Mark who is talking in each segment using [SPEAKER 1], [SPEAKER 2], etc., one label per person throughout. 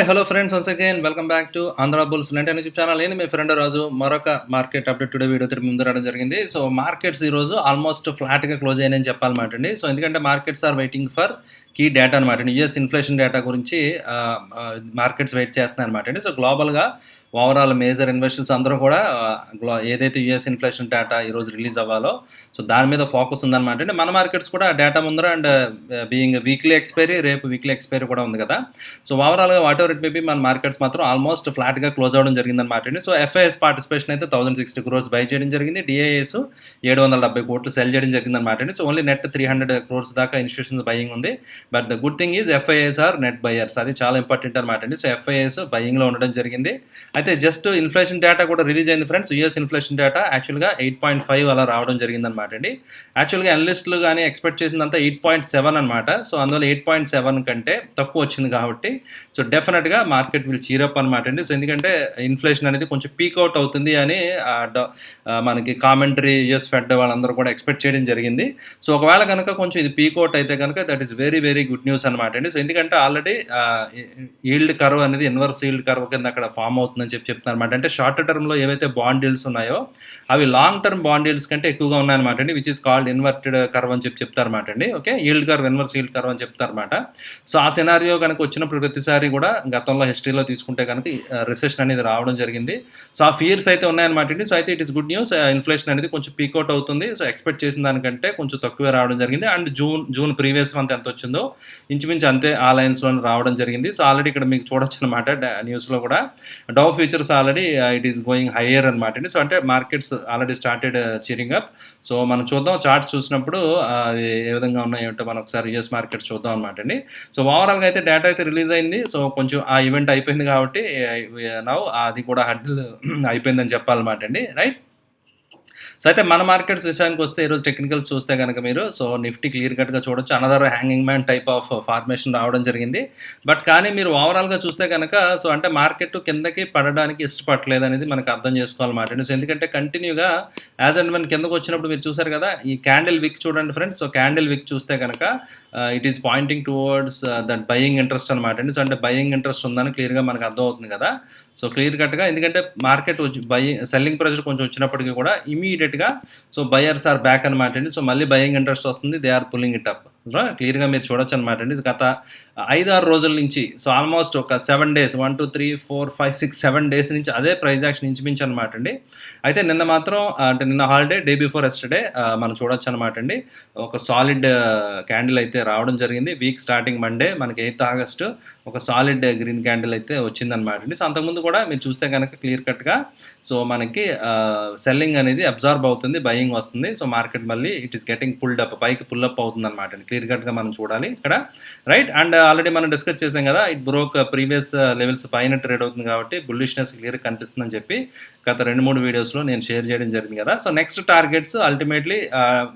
[SPEAKER 1] Hi hello friends, once again welcome back to Andhra bulls అంటే YouTube channel. నేను మీ friend రాజు మరొక market update today video తిరిగి ముందు రావడం జరిగింది. సో మార్కెట్స్ ఈరోజు ఆల్మోస్ట్ ఫ్లాట్గా క్లోజ్ అయ్యాయని చెప్పాలన్నమాట అండి. సో ఎందుకంటే markets are waiting for key data అనమాట అండి. యూఎస్ ఇన్ఫ్లేషన్ డేటా గురించి మార్కెట్స్ వెయిట్ చేస్తున్నాయి అనమాట అండి. సో గ్లోబల్గా ఓవరాల్ మేజర్ ఇన్వెస్టర్స్ అందరూ కూడా ఏదైతే యూఎస్ ఇన్ఫ్లేషన్ డేటా ఈరోజు రిలీజ్ అవ్వాలో సో దాని మీద ఫోకస్ ఉందన్నమాట అండి. మన మార్కెట్స్ కూడా డేటా ముందర అండ్ బీయింగ్ వీక్లీ ఎక్స్పైరీ, రేపు వీక్లీ ఎక్స్పైరీ కూడా ఉంది కదా. సో ఓవరాల్గా వాట్ ఎవర్ ఇట్ మేబీ మన మార్కెట్స్ మాత్రం ఆల్మోస్ట్ ఫ్లాట్గా క్లోజ్ అవ్వడం జరిగిందన్నమాట అండి. సో ఎఫ్ఐఎస్ పార్టిసిపేషన్ అయితే 1060 crores బై చేయడం జరిగింది. డిఐఎస్ 770 కోట్లు సెల్ చేయడం జరిగిందన్నమాట అండి. సో ఓన్లీ నెట్ 300 crores దాకా ఇన్స్టిట్యూషన్స్ బయింగ్ ఉంది. But the good thing is FIs are net buyers, అది చాలా ఇంపార్టెంట్ అనమాట అండి. సో ఎఫ్ఐఎస్ బయింగ్లో ఉండడం జరిగింది. అయితే జస్ట్ ఇన్ఫ్లేషన్ డేటా కూడా రిలీజ్ అయింది ఫ్రెండ్స్. యూఎస్ ఇన్ఫ్లేషన్ డేటా యాక్చువల్గా 8.5 అలా రావడం జరిగిందనమాట అండి. యాక్చువల్గా అనలిస్టులు కానీ ఎక్స్పెక్ట్ చేసిందంతా 8.7 అనమాట. సో అందువల్ల 8.7 కంటే తక్కువ వచ్చింది కాబట్టి సో డెఫినెట్గా మార్కెట్ విల్ చీరప్ అనమాట అండి. సో ఎందుకంటే ఇన్ఫ్లేషన్ అనేది కొంచెం పీక్అవుట్ అవుతుంది అని మనకి కామెంటరీ యూఎస్ ఫెడ్ వాళ్ళందరూ కూడా ఎక్స్పెక్ట్ చేయడం జరిగింది. సో ఒకవేళ కనుక కొంచెం ఇది పీక్అవుట్ అయితే కనుక that is very very good news అనమాట అండి. సో ఎందుకంటే ఆల్రెడీ ఈల్డ్ కర్వ్ అనేది ఇన్వర్స్ ఈల్డ్ కర్వ్ కింద అక్కడ ఫామ్ అవుతుందని చెప్తున్నారు అనమాట. అంటే షార్ట్ టర్మ్లో ఏవైతే బాండ్ డీల్స్ ఉన్నాయో అవి లాంగ్ టర్మ్ బాండ్ డీల్స్ కంటే ఎక్కువగా ఉన్నాయన్నమాట అండి, which is called inverted curve అని చెప్తారన్నమాట అండి. Okay, yield curve inverse yield curve అని చెప్తారన్నమాట. సో ఆ సినారియో కనుక వచ్చినప్పుడు ప్రతిసారి కూడా గతంలో హిస్టరీలో తీసుకుంటే కనుక రిసెషన్ అనేది రావడం జరిగింది. సో ఆ ఫియర్స్ అయితే ఉన్నాయన్నమాట అండి. సో అయితే it is good news, inflation అనేది కొంచెం పీక్అవుట్ అవుతుంది. సో ఎక్స్పెక్ట్ చేసిన దానికంటే కొంచెం తక్కువే రావడం జరిగింది. అండ్ జూన్ ప్రీవియస్ మంత్ ఎంత వచ్చిందో ఇంచుమించు అంతే ఆ లైన్స్లో రావడం జరిగింది. సో ఆల్రెడీ ఇక్కడ మీకు చూడొచ్చు అనమాట న్యూస్లో కూడా Dow futures already it is going higher అనమాట అండి. సో అంటే markets already started cheering up. So మనం చూద్దాం, చార్ట్స్ చూసినప్పుడు ఏ విధంగా ఉన్నాయంటే మనం ఒకసారి యూఎస్ మార్కెట్ చూద్దాం అనమాట అండి. సో ఓవరాల్గా అయితే డేటా అయితే రిలీజ్ అయింది. సో కొంచెం ఆ ఈవెంట్ అయిపోయింది కాబట్టి నౌ అది కూడా హడ్డిల్ అయిపోయిందని చెప్పాలన్నమాట అండి, రైట్. సో అయితే మన మార్కెట్స్ విషయానికి వస్తే ఈరోజు టెక్నికల్స్ చూస్తే కనుక మీరు సో నిఫ్టీ క్లియర్ కట్గా చూడొచ్చు, another hanging man type of formation రావడం జరిగింది. బట్ కానీ మీరు ఓవరాల్గా చూస్తే కనుక సో అంటే మార్కెట్ కిందకి పడడానికి ఇష్టపడలేదు అనేది మనకు అర్థం చేసుకోవాలన్నమాట. సో ఎందుకంటే కంటిన్యూగా యాజ్ అండ్ వన్ కిందకు వచ్చినప్పుడు మీరు చూసారు కదా, ఈ క్యాండిల్ విక్ చూడండి ఫ్రెండ్స్. సో క్యాండిల్ విక్ చూస్తే కనుక it is Poynting towards that buying interest అనమాట అండి. సో అంటే బయింగ్ ఇంట్రెస్ట్ ఉందని క్లియర్గా మనకు అర్థం అవుతుంది కదా. సో క్లియర్ కట్గా ఎందుకంటే మార్కెట్ సెల్లింగ్ ప్రెషర్ కొంచెం వచ్చినప్పటికీ కూడా ఇమీడియట్గా సో బయర్స్ ఆర్ బ్యాక్ అనమాట అండి. సో మళ్ళీ బయింగ్ ఇంట్రెస్ట్ వస్తుంది, they are pulling it up. క్లియర్గా మీరు చూడొచ్చు అనమాట అండి. గత 5-6 రోజుల నుంచి సో ఆల్మోస్ట్ ఒక 7 days 1 2 3 4 5 6 7 days నుంచి అదే ప్రైజ్ యాక్షన్ ఇంచుమించు అనమాట అండి. అయితే నిన్న మాత్రం అంటే నిన్న హాలిడే, డే బిఫోర్ ఎస్టర్డే మనం చూడొచ్చు అనమాట అండి. ఒక సాలిడ్ క్యాండిల్ అయితే రావడం జరిగింది. వీక్ స్టార్టింగ్ మండే మనకి 8th August ఒక సాలిడ్ గ్రీన్ క్యాండిల్ అయితే వచ్చిందనమాట అండి. సో అంతకుముందు కూడా మీరు చూస్తే కనుక క్లియర్ కట్గా సో మనకి సెల్లింగ్ అనేది అబ్జార్బ్ అవుతుంది, బయింగ్ వస్తుంది. సో మార్కెట్ మళ్ళీ it is getting pulled up, పైకి పుల్ అప్ అవుతుంది అనమాట అండి. క్లియర్ కట్గా మనం చూడాలి ఇక్కడ, రైట్. అండ్ ఆల్రెడీ మనం డిస్కస్ చేసాం కదా, ఇట్ బ్రోక్ ప్రీవియస్ లెవెల్స్ పైన ట్రేడ్ అవుతుంది కాబట్టి బుల్లిష్నెస్ క్లియర్ కనిపిస్తుందని చెప్పి గత 2-3 వీడియోస్లో నేను షేర్ చేయడం జరిగింది కదా. So next targets ultimately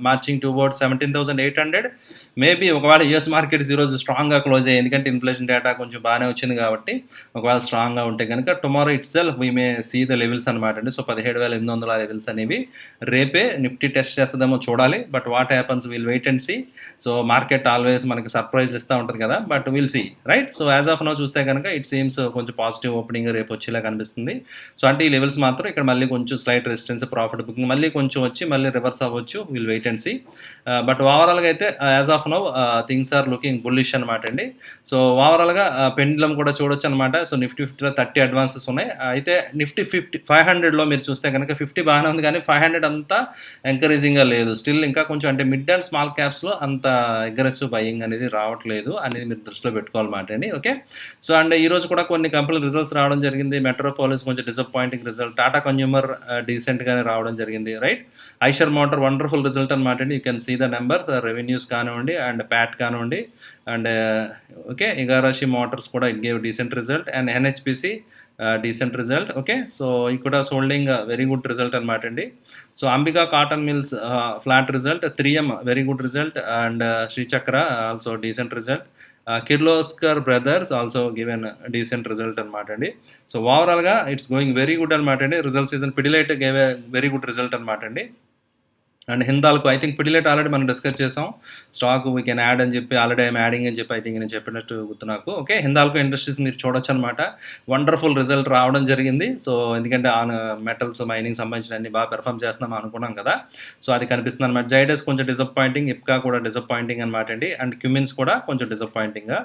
[SPEAKER 1] marching towards 17,800 maybe. ఒకవేళ యూఎస్ మార్కెట్స్ ఈరోజు స్ట్రాంగ్గా క్లోజ్ అయ్యాయి, ఎందుకంటే ఇన్ఫ్లేషన్ డేటా కొంచెం బాగానే వచ్చింది కాబట్టి ఒకవేళ స్ట్రాంగ్గా ఉంటే కనుక tomorrow itself we may see the levels అనమాట అండి. సో 17,800 లెవెల్స్ అనేవి రేపే నిఫ్టీ టెస్ట్ చేస్తుందేమో చూడాలి. But what happens we'll wait and see. So market always మనకి సర్ప్రైజ్లు ఇస్తూ ఉంటుంది కదా, బట్ we'll see, right. So as of now చూస్తే కనుక ఇట్ సీమ్స్ కొంచెం పాజిటివ్ ఓపెనింగ్ రేపు వచ్చేలా కనిపిస్తుంది. సో అంటే ఈ లెవెల్స్ మాత్రం ఇక్కడ మళ్ళీ కొంచెం స్లైట్ రెసిస్టెన్స్, ప్రాఫిట్ బుకింగ్ మళ్ళీ కొంచెం వచ్చి మళ్ళీ రివర్స్ అవ్వచ్చు, we'll wait and see. But ఓవరాల్గా అయితే as of now things are looking bullish అనమాట అండి. సో ఓవరాల్గా పెండ్లం కూడా చూడొచ్చు అనమాట. సో నిఫ్టీ 50లో 30 అడ్వాన్సెస్ ఉన్నాయి. అయితే నిఫ్టీ 500లో మీరు చూస్తే కనుక 50 బాగానే ఉంది, కానీ 500 అంతా ఎంకరేజింగ్గా లేదు. స్టిల్ ఇంకా కొంచెం అంటే మిడ్ అండ్ స్మాల్ క్యాప్స్లో అంత అగ్రెసివ్ బయింగ్ అనేది రావట్లేదు అనేది మీరు దృష్టిలో పెట్టుకోవాలన్నమాట అండి. ఓకే, సో అండ్ ఈరోజు కూడా కొన్ని కంపెనీ రిజల్ట్స్ రావడం జరిగింది. మెట్రోపాలిస్ కొంచెం డిసప్పాయింటింగ్ రిజల్ట్, టాటా కన్జ్యూమర్ డీసెంట్గానే రావడం జరిగింది, right. Eicher motor wonderful result అనమాట అండి. You can see the numbers, revenues కానివ్వండి అండ్ ప్యాట్ కానివ్వండి. అండ్ ఓకే, ఇగారాషి మోటార్స్ కూడా it gave decent result. And NHPC decent result. Okay, so ఇక్కడ హోల్డింగ్ వెరీ గుడ్ రిజల్ట్ అనమాట అండి. So Ambika cotton mills flat result, 3M very good result. And Srichakra also decent result. Kirloskar brothers also given decent result అనమాట అండి. So ఓవరాల్గా it's going very good అనమాట అండి. Result season Pidilite gave very good result అనమాట అండి. And Hindalco I think Pidilite already మనం discuss చేసాం. Stock we can add అని చెప్పి ఆల్రెడీ ఐఎమ్ యాడింగ్ అని చెప్పి ఐ థింక్ నేను చెప్పినట్టు గుర్తు నాకు. ఓకే, హిందాల్కో ఇండస్ట్రీస్ మీరు చూడొచ్చు అనమాట. వండర్ఫుల్ రిజల్ట్ రావడం జరిగింది. సో ఎందుకంటే ఆన్ మెటల్స్ మైనింగ్ సంబంధించిన అన్ని బాగా పెర్ఫామ్ చేస్తున్నాం అనుకున్నాం కదా. సో అది కనిపిస్తుంది అనమాట. జైడస్ కొంచెం డిసప్పాయింటింగ్, ఇప్కా కూడా డిసప్పాయింటింగ్ అనమాట అండి. అండ్ క్యూమిన్స్ కూడా కొంచెం డిసప్పాయింటింగ్గా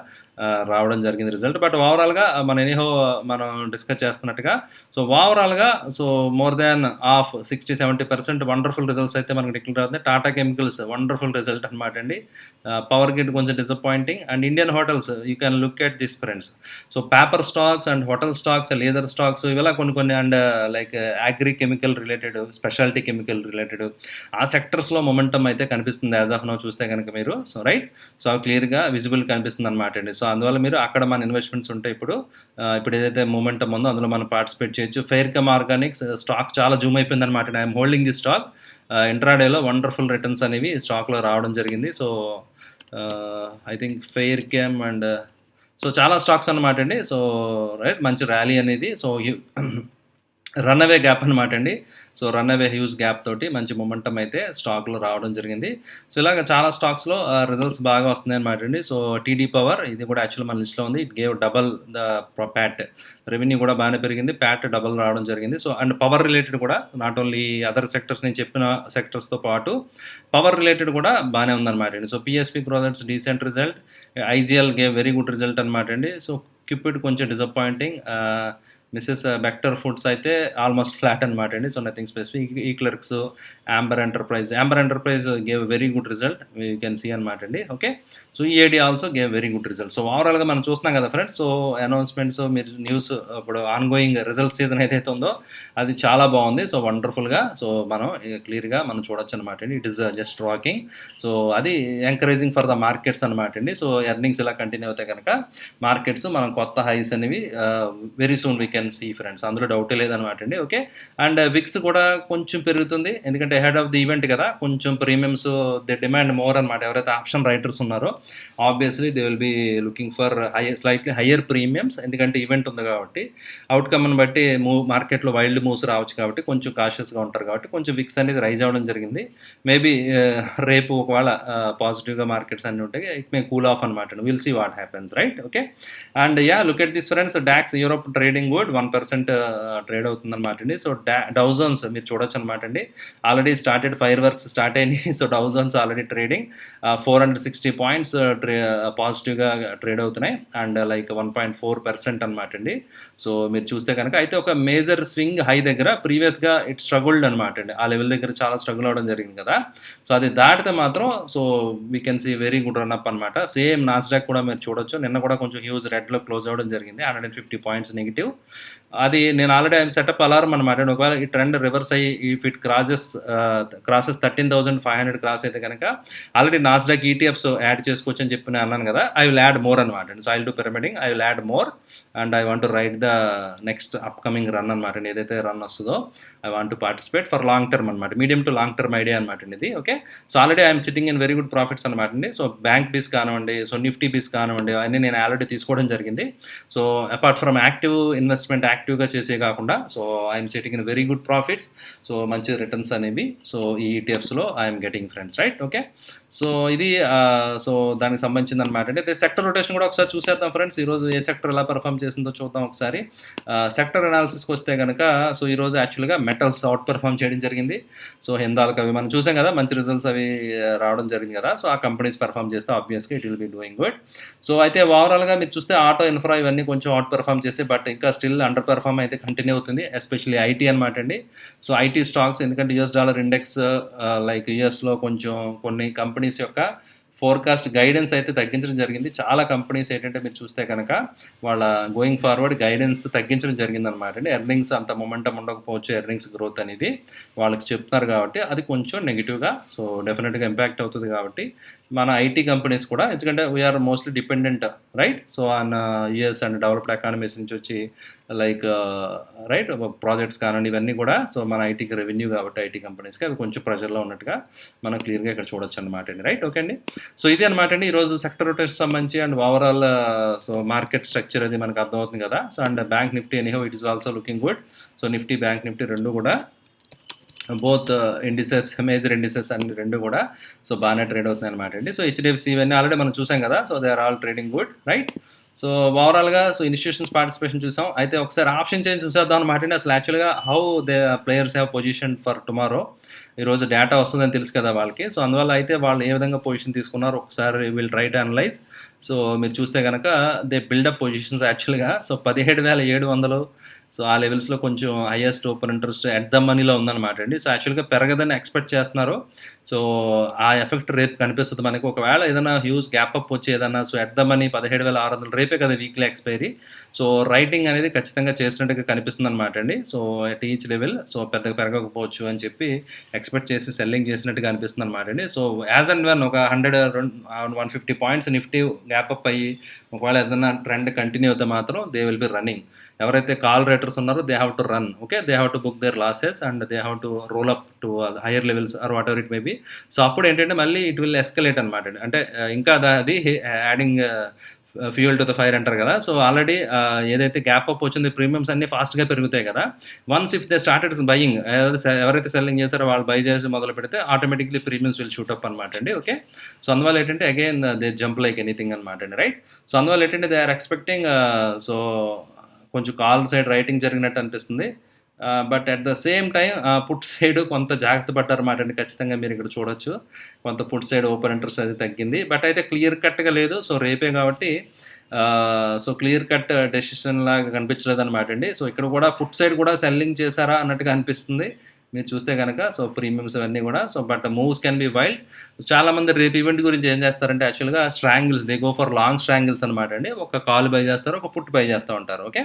[SPEAKER 1] రావడం జరిగింది రిజల్ట్. బట్ ఓవరాల్గా మన ఎనీహో మనం డిస్కస్ చేస్తున్నట్టుగా సో ఓవరాల్గా so more than of 60-70% wonderful results అయితే మనకు డిక్లేర్ అవుతుంది. టాటా కెమికల్స్ వండర్ఫుల్ రిజల్ట్ అనమాట అండి. పవర్ గ్రిడ్ కొంచెం disappointing. And Indian hotels you can look at this friends. So paper stocks and hotel stocks, leather stocks ఇవిలా కొన్ని and like agri chemical related, speciality chemical related ఆ సెక్టర్స్లో momentum అయితే కనిపిస్తుంది as of now చూస్తే కనుక మీరు. సో రైట్, సో అవి క్లియర్గా విజిబుల్ కనిపిస్తుంది అనమాట అండి. సో అందువల్ల మీరు అక్కడ మన ఇన్వెస్ట్మెంట్స్ ఉంటాయి. ఇప్పుడు ఏదైతే మూమెంటమ్ ఉందో అందులో మనం పార్టిసిపేట్ చేయొచ్చు. ఫెయిర్కమ్ ఆర్గానిక్స్ స్టాక్ చాలా జూమ్ అయిపోయింది అనమాట. I'm holding the stock. ఇంట్రాడేలో వండర్ఫుల్ రిటర్న్స్ అనేవి స్టాక్లో రావడం జరిగింది. So I think Fairchem and so చాలా స్టాక్స్ అనమాట అండి. సో రైట్, మంచి ర్యాలీ అనేది. సో రన్ అవే గ్యాప్ అనమాట అండి. So run away huge gap తోటి మంచి మొమెంటం అయితే స్టాక్లో రావడం జరిగింది. సో ఇలాగ చాలా స్టాక్స్లో రిజల్ట్స్ బాగా వస్తున్నాయి అనమాట అండి. సో టీడీ పవర్ ఇది కూడా యాక్చువల్ మన లిస్ట్లో ఉంది. It gave double the Pat. Revenue కూడా బాగానే పెరిగింది, ప్యాట్ డబల్ రావడం జరిగింది. సో అండ్ పవర్ రిలేటెడ్ కూడా నాట్ ఓన్లీ అదర్ సెక్టర్స్ నేను చెప్పిన సెక్టర్స్తో పాటు పవర్ రిలేటెడ్ కూడా బాగానే ఉందన్నమాట అండి. So PSP projects decent result, IGL gave very good result అనమాట అండి. సో క్యూపిడ్ కొంచెం డిసప్పాయింటింగ్, మిసెస్ బెక్టర్ ఫుడ్స్ అయితే ఆల్మోస్ట్ ఫ్లాట్ అనమాట అండి. So nothing specific. EClerx, Amber enterprise gave very good result, you can see అనమాట అండి. Okay, so EID also gave very good result. So ఓవరాల్గా మనం చూస్తున్నాం కదా ఫ్రెండ్స్. సో అనౌన్స్మెంట్స్, మీరు న్యూస్, ఇప్పుడు ఆన్గోయింగ్ రిజల్ట్ సీజన్ ఏదైతే ఉందో అది చాలా బాగుంది. సో వండర్ఫుల్గా సో మనం క్లియర్గా మనం చూడొచ్చు అనమాట అండి. It is just walking. So అది ఎంకరేజింగ్ ఫర్ ద మార్కెట్స్ అనమాట అండి. సో ఎర్నింగ్స్ ఇలా కంటిన్యూ అవుతాయి కనుక మార్కెట్స్ మనం కొత్త హైస్ అనేవి very soon we can see friends, అందులో డౌటే లేదనమాట అండి. ఓకే, అండ్ విక్స్ కూడా కొంచెం పెరుగుతుంది ఎందుకంటే హెడ్ ఆఫ్ ది ఈవెంట్ కదా. కొంచెం ప్రీమియమ్స్ దే డిమాండ్ మోర్ అనమాట. ఎవరైతే ఆప్షన్ రైటర్స్ ఉన్నారో obviously they will be looking for slightly higher premiums, ఎందుకంటే ఈవెంట్ ఉంది కాబట్టి అవుట్కమ్ని బట్టి మార్కెట్లో వైల్డ్ మూవ్స్ రావచ్చు కాబట్టి కొంచెం కాషియస్గా ఉంటారు కాబట్టి కొంచెం విక్స్ అనేది రైజ్ అవ్వడం జరిగింది. మేబీ రేపు ఒకవేళ పాజిటివ్గా మార్కెట్స్ అన్నీ ఉంటాయి, ఇట్ మే కూల్ ఆఫ్ అనమాట. Will see what happens, right. Okay, and yeah look at this friends. DAX Europe trading good, 1% trade అవుతుంది అనమాట అండి. సో డౌజోన్స్ మీరు చూడొచ్చు అనమాట అండి. Already started, fireworks start అయినాయి. So Dow Jones already trading 460 points పాజిటివ్గా ట్రేడ్ అవుతున్నాయి అండ్ లైక్ 1.4% అనమాట అండి. సో మీరు చూస్తే కనుక అయితే ఒక మేజర్ స్వింగ్ హై దగ్గర ప్రీవియస్గా ఇట్ స్ట్రగుల్డ్ అనమాట అండి. ఆ లెవెల్ దగ్గర చాలా స్ట్రగుల్ అవడం జరిగింది కదా. సో అది దాటితే మాత్రం so we can see very good run up అనమాట. సేమ్ నాస్డాక్ కూడా మీరు చూడొచ్చు. నిన్న కూడా కొంచెం హ్యూజ్ రెడ్లో క్లోజ్ అవ్వడం జరిగింది, 150 పాయింట్స్ నెగిటివ్. అది నేను ఆల్రెడీ సెటప్ అలారం అనమాట. ఒకవేళ ఈ ట్రెండ్ రివర్స్ అయ్యి ఇఫ్ ఇట్ క్రాసెస్ 13,500 క్రాస్ అయితే కనుక ఆల్రెడీ నాస్డాక్ ఈటీఎఫ్స్ యాడ్ చేసుకోవచ్చు అని చెప్పి నేను అన్నాను కదా. ఐ విల్ యాడ్ మోర్ అనమాట. So I will do pyramiding, I will add more and I want to ride the next upcoming run అనమాట. ఏదైతే రన్ వస్తుందో I want to participate for long term అనమాట, medium to long term idea అనమాట ఇది. Okay, so already I'm sitting in very good profits అనమాట అండి. So bank బీస్ కానివ్వండి, సో నిఫ్టీ బీస్ కానివ్వండి, అవన్నీ నేను ఆల్రెడీ తీసుకోవడం జరిగింది. So apart from active investment, యాక్టివ్గా చేసే కాకుండా so I'm sitting in very good profits. So మంచి రిటర్న్స్ అనేవి సో ఈ ఈటీఎఫ్స్లో I'm getting friends, right. Okay, so ఇది సో దానికి సంబంధించింది అనమాట అండి. అయితే సెక్టర్ రొటేషన్ కూడా ఒకసారి చూసేద్దాం ఫ్రెండ్స్. ఈరోజు ఏ సెక్టర్ ఎలా పర్ఫామ్ చేసిందో చూద్దాం ఒకసారి. సెక్టర్ అనాలిసిస్కి వస్తే కనుక సో ఈరోజు యాక్చువల్గా మెటల్స్ అవుట్ పర్ఫామ్ చేయడం జరిగింది. సో హిందాల్కి అవి మనం చూసాం కదా, మంచి రిజల్ట్స్ అవి రావడం జరిగింది కదా. సో ఆ కంపెనీస్ పర్ఫామ్ చేస్తే ఆబ్వియస్గా it will be doing good. So అయితే ఓవరాల్గా మీరు చూస్తే ఆటో, ఇన్ఫ్రా ఇవన్నీ కొంచెం అవుట్ పర్ఫామ్ చేస్తే బట్ ఇంకా స్టిల్ అండర్ పర్ఫామ్ అయితే కంటిన్యూ అవుతుంది, ఎస్పెషల్లీ ఐటీ అనమాట అండి. సో ఐటీ స్టాక్స్ ఎందుకంటే యూఎస్ డాలర్ ఇండెక్స్ లైక్ యూఎస్లో కొంచెం కొన్ని కంపెనీస్ యొక్క ఫోర్కాస్ట్ గైడెన్స్ అయితే తగ్గించడం జరిగింది. చాలా కంపెనీస్ ఏంటంటే మీరు చూస్తే కనుక వాళ్ళ గోయింగ్ ఫార్వర్డ్ గైడెన్స్ తగ్గించడం జరిగిందనమాట అండి. ఎర్నింగ్స్ అంత మొమెంటం ఉండకపోవచ్చు, ఎర్నింగ్స్ గ్రోత్ అనేది వాళ్ళకి చెప్తున్నారు కాబట్టి అది కొంచెం నెగిటివ్గా సో డెఫినెట్గా ఇంపాక్ట్ అవుతుంది. కాబట్టి మన ఐటీ కంపెనీస్ కూడా, ఎందుకంటే we are mostly dependent right so on US and developed economies నుంచి వచ్చి లైక్ రైట్ ప్రాజెక్ట్స్ కానివ్వండి ఇవన్నీ కూడా సో మన ఐటీకి రెవెన్యూ కాబట్టి ఐటీ కంపెనీస్కి అవి కొంచెం ప్రెజర్లో ఉన్నట్టుగా మనం క్లియర్గా ఇక్కడ చూడొచ్చు అనమాట అండి, రైట్. ఓకే అండి, సో ఇది అనమాట అండి ఈరోజు సెక్టర్ రొటేషన్ సంబంధించి and overall so market structure అది మనకు అర్థమవుతుంది కదా. So and bank Nifty anyhow it is also looking good. So Nifty, bank Nifty రెండు కూడా బోత్ ఇండిసెస్, మేజర్ ఇండిసెస్ అన్ని రెండు కూడా సో బాగానే ట్రేడ్ అవుతున్నాయి అనమాట అండి. సో హెచ్డిఎఫ్సి ఇవన్నీ ఆల్రెడీ మనం చూసాం కదా, so they are all trading good, right. So ఓవరాల్గా సో ఇన్స్టిట్యూషన్స్ పార్టిసిపేషన్ చూసాం. అయితే ఒకసారి ఆప్షన్ చేంజ్ చూసేద్దాం అనమాట అండి. అసలు యాక్చువల్గా how they players have position for tomorrow. ఈరోజు డేటా వస్తుందని తెలుసు కదా వాళ్ళకి. సో అందువల్ల అయితే వాళ్ళు ఏ విధంగా పొజిషన్ తీసుకున్నారు ఒకసారి will try to analyse. So మీరు చూస్తే కనుక దే బిల్డప్ పొజిషన్స్ యాక్చువల్గా. సో 17,700 సో ఆ లెవెల్స్లో కొంచెం highest open interest at the మనీలో ఉందన్నమాట అండి. సో యాక్చువల్గా పెరగదని ఎక్స్పెక్ట్ చేస్తున్నారు. సో ఆ ఎఫెక్ట్ రేపు కనిపిస్తుంది మనకి. ఒకవేళ ఏదైనా హ్యూజ్ గ్యాప్ అప్ వచ్చి ఏదైనా సో ఎట్ ద మనీ 17,600 రేపే కదా వీక్లీ ఎక్స్పైరీ. సో రైటింగ్ అనేది ఖచ్చితంగా చేసినట్టుగా కనిపిస్తుంది అనమాట అండి. So at each level so పెద్దగా పెరగకపోవచ్చు అని చెప్పి ఎక్స్పెక్ట్ చేసి సెల్లింగ్ చేసినట్టుగా అనిపిస్తుంది అనమాట అండి. సో యాజ్ అండ్ వన్ ఒక 150 పాయింట్స్ నిఫ్టీ గ్యాప్ అప్ అయ్యి ఒకవేళ ఏదైనా ట్రెండ్ కంటిన్యూ అయితే మాత్రం దే విల్ బి రన్నింగ్. ఎవరైతే కాల్ రైటర్స్ ఉన్నారో they have to run, okay, they have to book their losses and they have to roll up to higher levels or whatever it may be. So అప్పుడు ఏంటంటే మళ్ళీ it will escalate అనమాట. అంటే ఇంకా అది adding fuel to the fire అంటారు కదా. So already ఏదైతే గ్యాప్ అప్ వచ్చింది ప్రీమియమ్స్ అన్నీ ఫాస్ట్గా పెరుగుతాయి కదా. Once if they started buying, ఎవరైతే సెల్లింగ్ చేశారో వాళ్ళు బై చేసి మొదలు పెడితే automatically premiums will shoot up అనమాట అండి. ఓకే, సో అందువల్ల ఏంటంటే again they jump like anything అనమాట అండి, రైట్. సో అందువల్ల ఏంటంటే దే ఆర్ ఎక్స్పెక్టింగ్ సో కొంచెం కాల్ సైడ్ రైటింగ్ జరిగినట్టు అనిపిస్తుంది. But at the same time put side కొంత జాగ్రత్త పడ్డారన్నమాట అండి. ఖచ్చితంగా మీరు ఇక్కడ చూడొచ్చు కొంత పుట్ సైడ్ ఓపెన్ ఇంట్రెస్ట్ అది తగ్గింది. బట్ అయితే క్లియర్ కట్గా లేదు. సో రేపే కాబట్టి సో క్లియర్ కట్ డెసిషన్ లాగా కనిపించలేదు అనమాట అండి. సో ఇక్కడ కూడా పుట్ సైడ్ కూడా సెల్లింగ్ చేశారా అన్నట్టుగా అనిపిస్తుంది మీరు చూస్తే కనుక. సో ప్రీమియమ్స్ అవన్నీ కూడా so but moves can be wild. చాలామంది రేపు ఈవెంట్ గురించి ఏం చేస్తారంటే యాక్చువల్గా strangles, they go for long strangles అనమాట అండి. ఒక కాల్ బై చేస్తారు, ఒక పుట్ బై చేస్తూ ఉంటారు. Okay,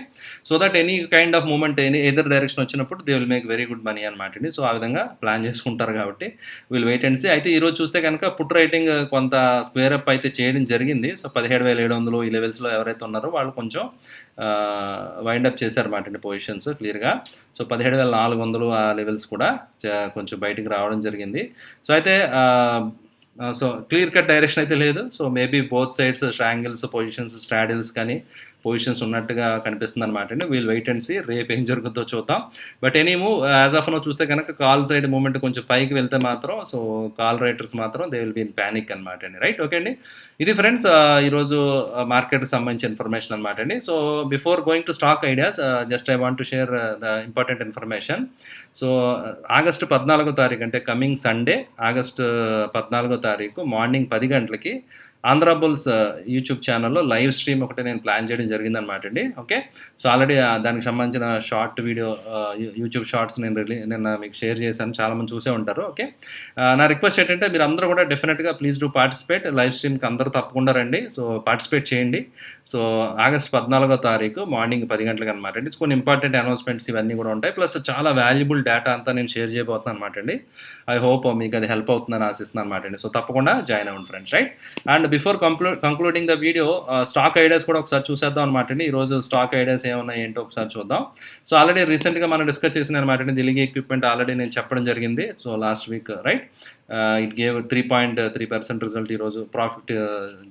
[SPEAKER 1] so that any kind of movement either direction వచ్చినప్పుడు they will make very good money అనమాట అండి. సో ఆ విధంగా ప్లాన్ చేసుకుంటారు కాబట్టి విల్ వెయిట్ అండ్ సీ. అయితే ఈరోజు చూస్తే కనుక పుట్ రైటింగ్ కొంత స్క్వేర్ అప్ అయితే చేయడం జరిగింది. సో 17,700 ఈ లెవెల్స్లో ఎవరైతే ఉన్నారో వాళ్ళు కొంచెం వైండప్ చేశారన్నమాట అండి పొజిషన్స్ క్లియర్గా. సో 17,400 ఆ లెవెల్స్ కూడా కొంచెం బయటికి రావడం జరిగింది. సో అయితే సో క్లియర్ కట్ డైరెక్షన్ అయితే లేదు. So maybe both sides strangles positions straddles కానీ పొజిషన్స్ ఉన్నట్టుగా కనిపిస్తుంది అనమాట అండి. వీల్ వెయిట్ అండ్ సీ రేపు ఏం జరుగుతుందో చూద్దాం. But any move as of now చూస్తే కనుక కాల్ సైడ్ మూమెంట్ కొంచెం పైకి వెళ్తే మాత్రం సో కాల్ రైటర్స్ మాత్రం they will be in panic అనమాట అండి, రైట్. ఓకే అండి, ఇది ఫ్రెండ్స్ ఈరోజు మార్కెట్కి సంబంధించిన ఇన్ఫర్మేషన్ అనమాట అండి. So before going to stock ideas just I want to share the important information. So August 14వ తారీఖు అంటే కమింగ్ సండే ఆగస్టు 14వ తారీఖు మార్నింగ్ 10 గంటలకి ఆంధ్ర బుల్స్ యూట్యూబ్ ఛానల్లో లైవ్ స్ట్రీమ్ ఒకటి నేను ప్లాన్ చేయడం జరిగిందనమాట అండి. ఓకే, సో ఆల్రెడీ దానికి సంబంధించిన షార్ట్ వీడియో యూట్యూబ్ షార్ట్స్ నేను మీకు షేర్ చేశాను, చాలామంది చూసే ఉంటారు. ఓకే, నా రిక్వెస్ట్ ఏంటంటే మీరు అందరూ కూడా డెఫినెట్గా ప్లీజ్ డూ పార్టిసిపేట్. లైవ్ స్ట్రీమ్కి అందరూ తప్పకుండా రండి. సో పార్టిసిపేట్ చేయండి. సో ఆగస్ట్ 14వ తారీఖు మార్నింగ్ 10 గంటలకు అనమాట అండి. కొన్ని ఇంపార్టెంట్ అనౌన్స్మెంట్స్ ఇవన్నీ కూడా ఉంటాయి. ప్లస్ చాలా వాల్యుబుల్ డేటా అంతా నేను షేర్ చేయబోతున్నాను అనమాట అండి. ఐ హోప్ మీకు అది హెల్ప్ అవుతుందని ఆశిస్తున్నాను అనమాట అండి. సో తప్పకుండా జాయిన్ అవ్వండి friends, right. And before concluding the video stock ideas కూడా ఒకసారి చూసేద్దాం అనమాట అండి. ఈరోజు స్టాక్ ఐడియాస్ ఏమున్నాయి ఏంటో ఒకసారి చూద్దాం. సో ఆల్రెడీ రీసెంట్గా మనం డిస్కస్ చేసిన అనమాట అండి దిలిగి ఎక్విప్మెంట్ ఆల్రెడీ నేను చెప్పడం జరిగింది. So last week, right, it gave 3.3% result. ఈరోజు ప్రాఫిట్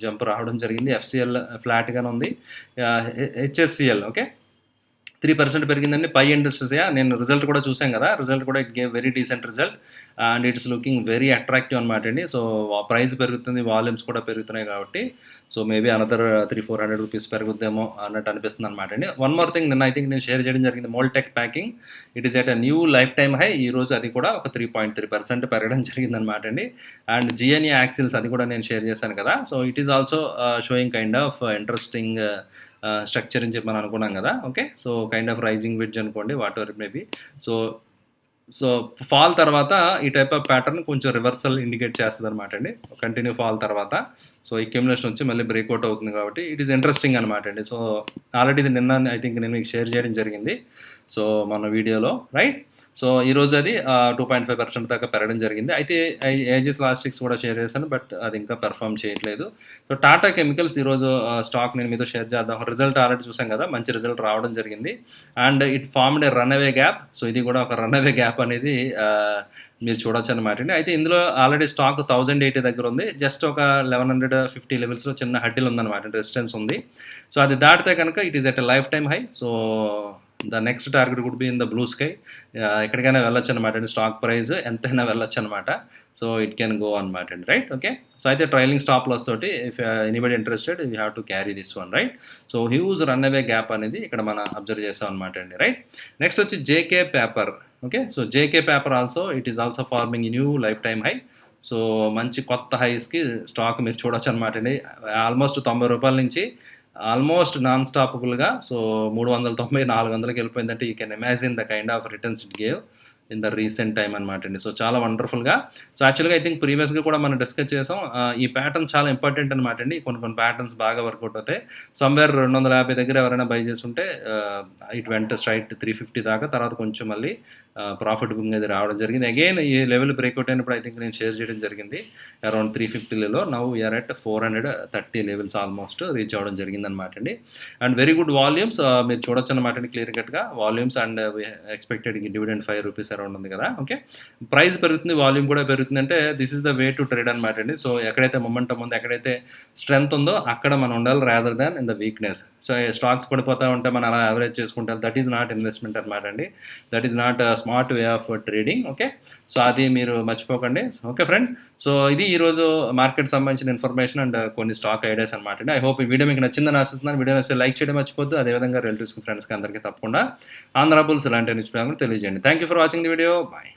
[SPEAKER 1] జంప్ రావడం జరిగింది. ఎఫ్సిఎల్ ఫ్లాట్గానే ఉంది. హెచ్ఎస్సిఎల్ ఓకే 3% పెరిగిందండి. పై ఇండస్ట్రీస్ నేను రిజల్ట్ కూడా చూసాం కదా, రిజల్ట్ కూడా it gave very decent result and it's looking very attractive అనమాట అండి. సో ప్రైస్ పెరుగుతుంది, వాల్యూమ్స్ కూడా పెరుగుతున్నాయి కాబట్టి సో మేబీ అనదర్ 300-400 రూపీస్ పెరుగుద్దేమో అన్నట్టు అనిపిస్తుంది అనమాట అండి. వన్ మోర్ థింగ్ నిన్న ఐ థింక్ నేను షేర్ చేయడం జరిగింది, Moldtek packing it is at a new life time high. ఈరోజు అది కూడా ఒక 3.3% పెరగడం జరిగింది అనమాట అండి. అండ్ జిఎన్ఈ యాక్సిల్స్ అది కూడా నేను షేర్ చేశాను కదా. So it is also showing kind of interesting structure అని చెప్పి మనం అనుకున్నాం కదా. Okay, so kind of rising wedge అనుకోండి, whatever it maybe. So fall తర్వాత ఈ టైప్ ఆఫ్ ప్యాటర్న్ కొంచెం రివర్సల్ ఇండికేట్ చేస్తుంది అనమాట అండి. కంటిన్యూ ఫాల్ తర్వాత సో అక్యుములేషన్ వచ్చి మళ్ళీ బ్రేక్అవుట్ అవుతుంది కాబట్టి ఇట్ ఈస్ ఇంట్రెస్టింగ్ అనమాట అండి. సో ఆల్రెడీ ఇది నిన్న ఐ థింక్ నేను మీకు షేర్ చేయడం జరిగింది సో మన వీడియోలో, రైట్. సో ఈరోజు అది 2.5% దాకా పెరగడం జరిగింది. అయితే ఏజిస్ లాస్టిక్స్ కూడా షేర్ చేశాను, బట్ అది ఇంకా పెర్ఫామ్ చేయట్లేదు. సో టాటా కెమికల్స్ ఈరోజు స్టాక్ నేను మీతో షేర్ చేద్దాం. రిజల్ట్ ఆల్రెడీ చూసాం కదా, మంచి రిజల్ట్ రావడం జరిగింది and it formed A run away gap. So ఇది కూడా ఒక రన్ అవే గ్యాప్ అనేది మీరు చూడొచ్చు అనమాట అండి. అయితే ఇందులో ఆల్రెడీ స్టాక్ 1080 దగ్గర ఉంది. జస్ట్ ఒక 1150 లెవెల్స్లో చిన్న హడ్డిల్ ఉందన్నమాట, రెసిస్టెన్స్ ఉంది. సో అది దాటితే కనుక it is at a life time high. So the next target could be in the blue sky. ఎక్కడికైనా వెళ్ళొచ్చు అనమాట అండి, స్టాక్ ప్రైస్ ఎంతైనా వెళ్ళొచ్చు అనమాట. సో ఇట్ కెన్ గో అనమాట అండి, రైట్. ఓకే, సో అయితే ట్రైలింగ్ స్టాప్ లాస్ తోటి if anybody interested you have to carry this one, right. So huge run away gap అనేది ఇక్కడ మనం అబ్జర్వ్ చేస్తాం అనమాట అండి, రైట్. నెక్స్ట్ వచ్చి JK paper. Okay, so JK paper also it is also farming new life time high. So మంచి కొత్త హైస్కి stock మీరు చూడొచ్చు అనమాట అండి. ఆల్మోస్ట్ 90 రూపాయల నుంచి ఆల్మోస్ట్ నాన్ స్టాపబుల్గా సో 390 400కి వెళ్ళిపోయిందంటే you can imagine the kind of returns it gave in the recent time అనమాట అండి. సో చాలా వండర్ఫుల్గా. సో యాక్చువల్గా ఐ థింక్ ప్రీవియస్గా కూడా మనం డిస్కస్ చేసాం, ఈ ప్యాటర్న్ చాలా ఇంపార్టెంట్ అనమాట అండి. కొన్ని ప్యాటర్న్స్ బాగా వర్కౌట్ అవుతాయి. సమ్వేర్ 250 దగ్గర ఎవరైనా బై చేసుంటే ఇట్ వెంట స్ట్రైట్ 350 దాకా, తర్వాత కొంచెం మళ్ళీ ప్రాఫిట్ బుకింగ్ అది రావడం జరిగింది. అగైన్ ఈ లెవెల్ బ్రేక్అవుట్ అయినప్పుడు ఐ థింక్ నేను షేర్ చేయడం జరిగింది అరౌండ్ 350లో. Now we're at 430 levels almost reach అవ్వడం జరిగింది అనమాట అండి. అండ్ వెరీ గుడ్ వాల్యూమ్స్ మీరు చూడొచ్చు అనమాట అండి, క్లియర్ కట్గా volumes. And expected dividend 5 rupees around ఉంది కదా. ఓకే, ప్రైస్ పెరుగుతుంది, వాల్యూమ్ కూడా పెరుగుతుంది, అంటే this is the way to trade అనమాట అండి. సో ఎక్కడైతే మొమెంటం ఉందో, ఎక్కడైతే స్ట్రెంత్ ఉందో అక్కడ మనం ఉండాలి, rather than in the weakness. So stocks పడిపోతూ ఉంటే మనం అలా యావరేజ్ చేసుకుంటాం, దట్ ఈస్ నాట్ ఇన్వెస్ట్మెంట్ అనమాట అండి. That is not smart way of trading. Okay, so అది మీరు మర్చిపోకండి. ఓకే ఫ్రెండ్స్, సో ఇది ఈరోజు మార్కెట్ సంబంధించిన ఇన్ఫర్మేషన్ అండ్ కొన్ని స్టాక్ ఐడియాస్ అనమాట అండి. ఐ హోప్ ఈ వీడియో మీకు నచ్చిందని ఆశిస్తున్నాను. వీడియో నచ్చితే లైక్ చేయడం మర్చిపోద్దు, అదేవిధంగా రిలేటివ్స్కి ఫ్రెండ్స్కి అందరికీ తప్పకుండా ఆంధ్ర బుల్స్ ఇలాంటి న్యూస్ తెలియజేయండి. Thank you for watching the video. Bye.